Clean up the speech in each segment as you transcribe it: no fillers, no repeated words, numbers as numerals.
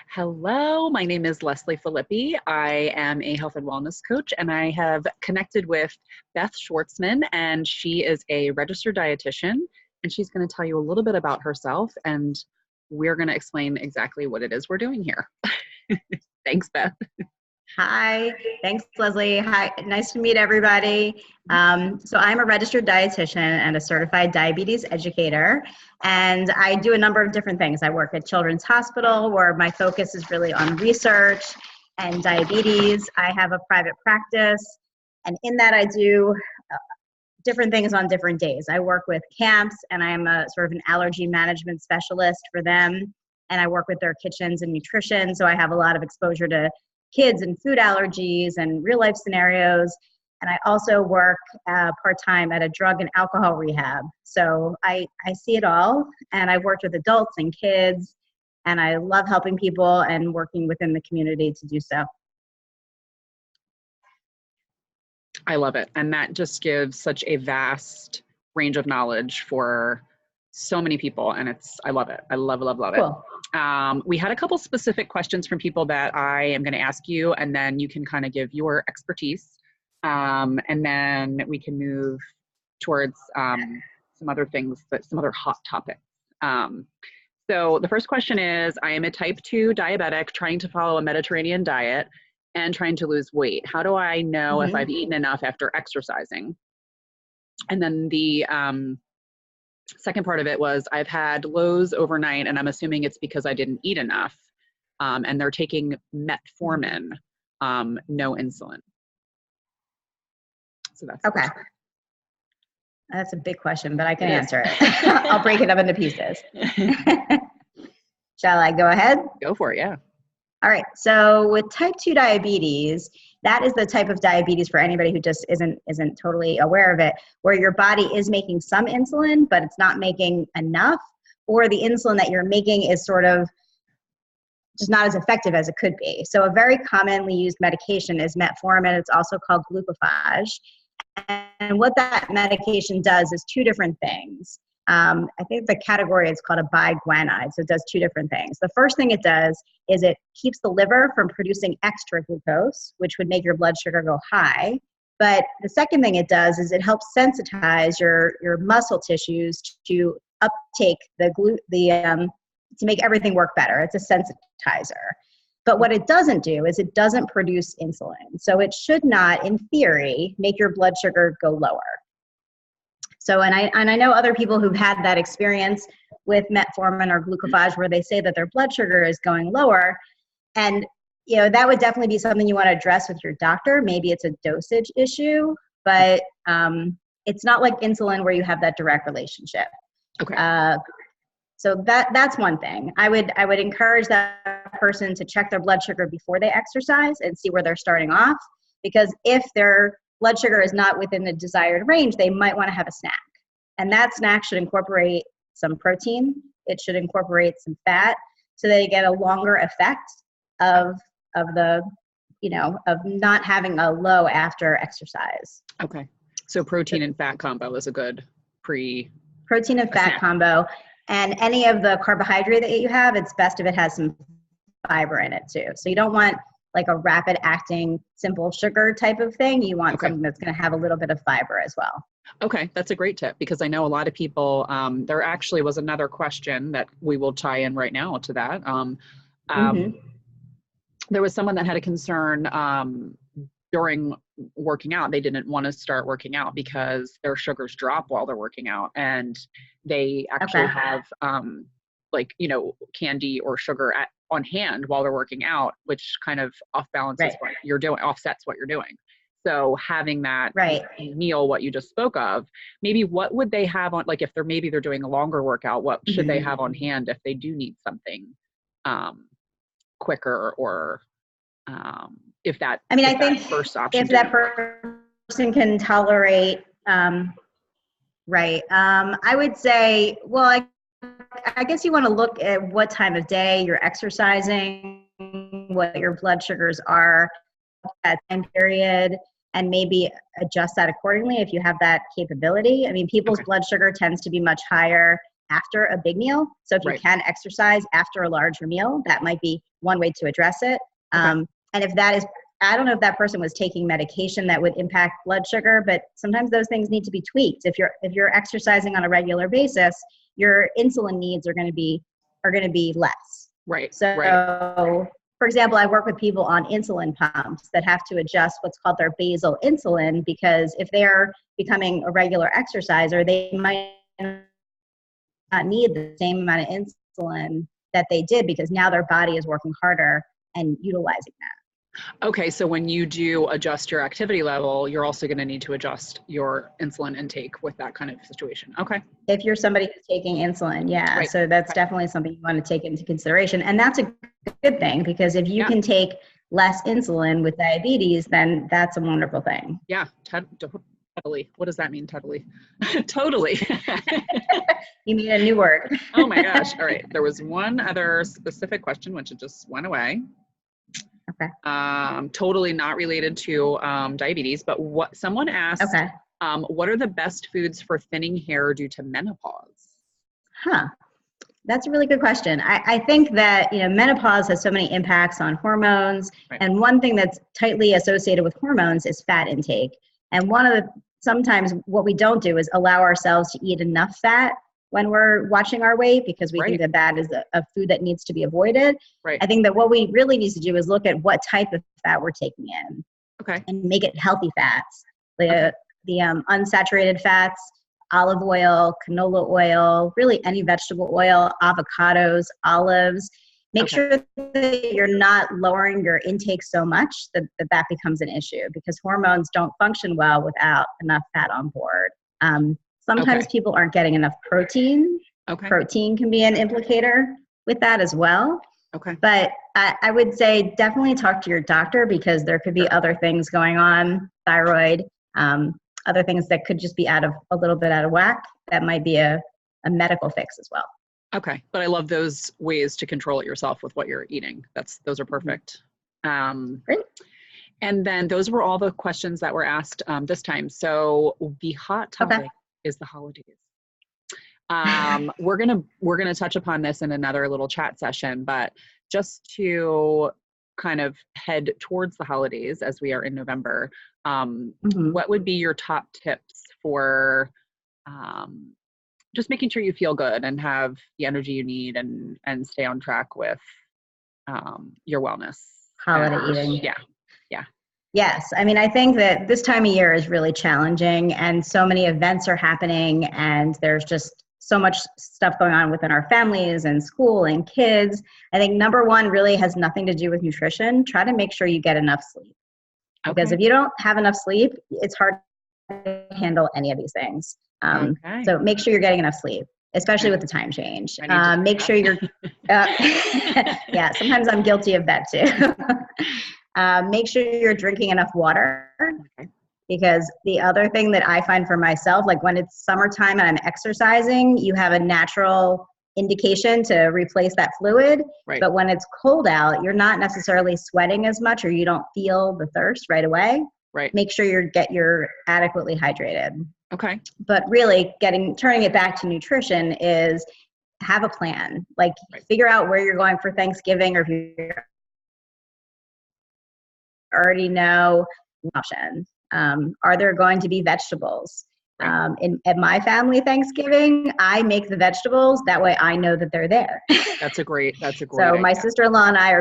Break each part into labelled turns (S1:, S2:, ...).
S1: Hello, my name is Leslie Filippi. I am a health and wellness coach, and I have connected with Beth Schwartzman, and she is a registered dietitian, and she's going to tell you a little bit about herself, and we're going to explain exactly what it is we're doing here. Thanks, Beth.
S2: Hi, thanks, Leslie. Hi, nice to meet everybody. So I'm a registered dietitian and a certified diabetes educator, and I do a number of different things. I work at Children's Hospital, where my focus is really on research and diabetes. I have a private practice, and in that I do different things on different days. I work with camps, and I am a sort of an allergy management specialist for them, and I work with their kitchens and nutrition, so I have a lot of exposure to kids and food allergies and real life scenarios. And I also work part-time at a drug and alcohol rehab. So I see it all, and I've worked with adults and kids, and I love helping people and working within the community to do so.
S1: I love it. And that just gives such a vast range of knowledge for so many people. And I love it. I love
S2: Cool.
S1: it. We had a couple specific questions from people that I am going to ask you, and then you can kind of give your expertise. And then we can move towards some other things, some other hot topics. So the first question is, I am a type 2 diabetic trying to follow a Mediterranean diet and trying to lose weight. How do I know if I've eaten enough after exercising? And then the second part of it was, I've had lows overnight, and I'm assuming it's because I didn't eat enough. And they're taking metformin, no insulin. So that's
S2: okay. That's a big question, but I can answer it. I'll break it up into pieces. Shall I go ahead?
S1: Go for it, yeah.
S2: All right. So with type 2 diabetes, that is the type of diabetes, for anybody who just isn't totally aware of it, where your body is making some insulin, but it's not making enough, or the insulin that you're making is sort of just not as effective as it could be. So a very commonly used medication is metformin. It's also called glucophage. And what that medication does is two different things. I think the category is called a biguanide, so it does two different things. The first thing it does is it keeps the liver from producing extra glucose, which would make your blood sugar go high. But the second thing it does is it helps sensitize your muscle tissues to uptake to make everything work better. It's a sensitizer. But what it doesn't do is it doesn't produce insulin. So it should not, in theory, make your blood sugar go lower. So, and I know other people who've had that experience with metformin or glucophage where they say that their blood sugar is going lower. And, you know, that would definitely be something you want to address with your doctor. Maybe it's a dosage issue, but it's not like insulin where you have that direct relationship.
S1: Okay.
S2: So that's one thing. I would encourage that person to check their blood sugar before they exercise and see where they're starting off, because if their blood sugar is not within the desired range, they might want to have a snack. And that snack should incorporate some protein. It should incorporate some fat so that you get a longer effect of not having a low after exercise.
S1: Okay. So protein and fat combo is a good
S2: protein and fat combo. And any of the carbohydrate that you have, it's best if it has some fiber in it too. So you don't want like a rapid acting simple sugar type of thing. You want something that's going to have a little bit of fiber as well.
S1: Okay, that's a great tip, because I know a lot of people, there actually was another question that we will tie in right now to that. There was someone that had a concern during working out. They didn't want to start working out because their sugars drop while they're working out, and they actually have candy or sugar on hand while they're working out, which kind of offsets what you're doing. So having that meal, what you just spoke of, maybe what would they have on, like if they're doing a longer workout, what should they have on hand if they do need something quicker, or if that,
S2: I think
S1: first option,
S2: if that person can tolerate, I would say, well, I guess you want to look at what time of day you're exercising, what your blood sugars are at that time period, and maybe adjust that accordingly if you have that capability. People's blood sugar tends to be much higher after a big meal. So if you
S1: Right.
S2: can exercise after a larger meal, that might be one way to address it.
S1: Okay.
S2: And if that is, I don't know if that person was taking medication that would impact blood sugar, but sometimes those things need to be tweaked. If you're exercising on a regular basis, your insulin needs are going to be less.
S1: Right. Right.
S2: So, for example, I work with people on insulin pumps that have to adjust what's called their basal insulin, because if they're becoming a regular exerciser, they might not need the same amount of insulin that they did, because now their body is working harder and utilizing that.
S1: Okay, so when you do adjust your activity level, you're also going to need to adjust your insulin intake with that kind of situation. Okay.
S2: If you're somebody who's taking insulin, yeah.
S1: Right.
S2: So that's
S1: Okay.
S2: definitely something you want to take into consideration. And that's a good thing, because if you can take less insulin with diabetes, then that's a wonderful thing.
S1: Yeah, totally. What does that mean, totally? Totally.
S2: You mean a new word.
S1: Oh my gosh. All right. There was one other specific question, which it just went away.
S2: Okay.
S1: Totally not related to diabetes, but what someone asked,
S2: Okay.
S1: what are the best foods for thinning hair due to menopause?
S2: Huh. That's a really good question. I think that, menopause has so many impacts on hormones.
S1: Right.
S2: And one thing that's tightly associated with hormones is fat intake. And sometimes what we don't do is allow ourselves to eat enough fat when we're watching our weight, because we think that is a food that needs to be avoided.
S1: Right.
S2: I think that what we really need to do is look at what type of fat we're taking in.
S1: Okay.
S2: And make it healthy fats. The unsaturated fats, olive oil, canola oil, really any vegetable oil, avocados, olives. Make sure that you're not lowering your intake so much that becomes an issue, because hormones don't function well without enough fat on board. Sometimes people aren't getting enough protein. Protein can be an implicator with that as well.
S1: Okay.
S2: But I would say definitely talk to your doctor, because there could be other things going on, thyroid, other things that could just be a little bit out of whack. That might be a medical fix as well.
S1: Okay. But I love those ways to control it yourself with what you're eating. Those are perfect.
S2: Great.
S1: And then those were all the questions that were asked this time. So the hot topic is the holidays. We're gonna touch upon this in another little chat session, but just to kind of head towards the holidays as we are in November, what would be your top tips for just making sure you feel good and have the energy you need and stay on track with your wellness?
S2: Holiday eating.
S1: Yeah.
S2: Yes. I mean, I think that this time of year is really challenging, and so many events are happening, and there's just so much stuff going on within our families and school and kids. I think number one really has nothing to do with nutrition. Try to make sure you get enough sleep. Because if you don't have enough sleep, it's hard to handle any of these things. So make sure you're getting enough sleep, especially with the time change. Make sure you're, yeah, sometimes I'm guilty of that too. Make sure you're drinking enough water. Because the other thing that I find for myself, like when it's summertime and I'm exercising, you have a natural indication to replace that fluid.
S1: Right.
S2: But when it's cold out, you're not necessarily sweating as much, or you don't feel the thirst right away.
S1: Right.
S2: Make sure you're adequately hydrated.
S1: Okay.
S2: But really turning it back to nutrition is have a plan. Like figure out where you're going for Thanksgiving, or if you already know options. Are there going to be vegetables? At my family Thanksgiving, I make the vegetables. That way I know that they're there.
S1: That's a great
S2: So my sister-in-law and I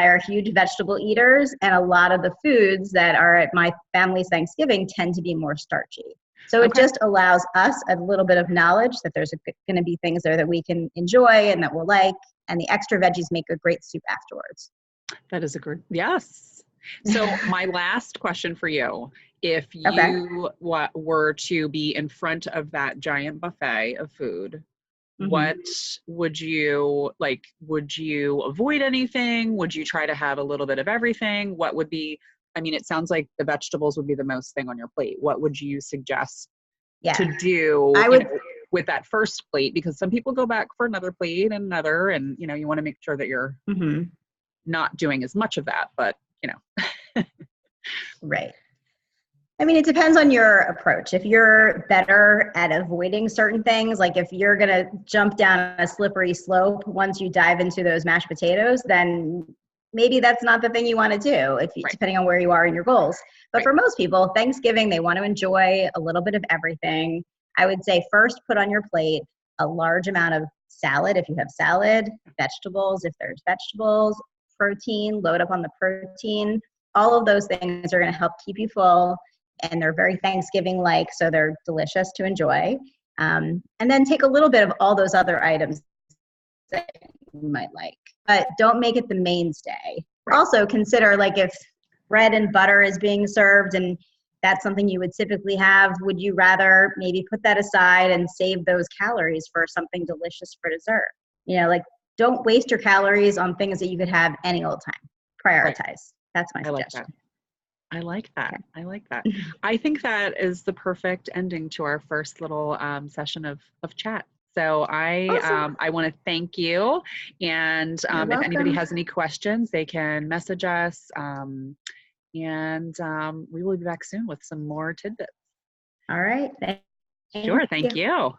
S2: are huge vegetable eaters, and a lot of the foods that are at my family's Thanksgiving tend to be more starchy. So it just allows us a little bit of knowledge that there's going to be things there that we can enjoy and that we'll like, and the extra veggies make a great soup afterwards.
S1: That is a good, yes. So my last question for you, if you were to be in front of that giant buffet of food, what would you like? Would you avoid anything? Would you try to have a little bit of everything? What would be, I mean, it sounds like the vegetables would be the most thing on your plate. What would you suggest to do with that first plate? Because some people go back for another plate and another, and you want to make sure that you're not doing as much of that, but
S2: Right. I mean, it depends on your approach. If you're better at avoiding certain things, like if you're going to jump down a slippery slope once you dive into those mashed potatoes, then maybe that's not the thing you want to do, if you,
S1: Right.
S2: depending on where you are in your goals. But
S1: Right.
S2: for most people, Thanksgiving, they want to enjoy a little bit of everything. I would say first put on your plate a large amount of salad if you have salad, vegetables if there's vegetables, protein, load up on the protein. All of those things are going to help keep you full, and they're very Thanksgiving-like, so they're delicious to enjoy. And then take a little bit of all those other items that you might like, but don't make it the mainstay.
S1: Right.
S2: Also consider, like, if bread and butter is being served and that's something you would typically have, would you rather maybe put that aside and save those calories for something delicious for dessert? You know, like, don't waste your calories on things that you could have any old time. Prioritize. Right. That's my suggestion.
S1: I like that.
S2: Okay.
S1: I like that. I think that is the perfect ending to our first little session of chat. So
S2: Awesome.
S1: I want to thank you. And if anybody has any questions, they can message us. And we will be back soon with some more tidbits.
S2: All right.
S1: Sure. Thank you.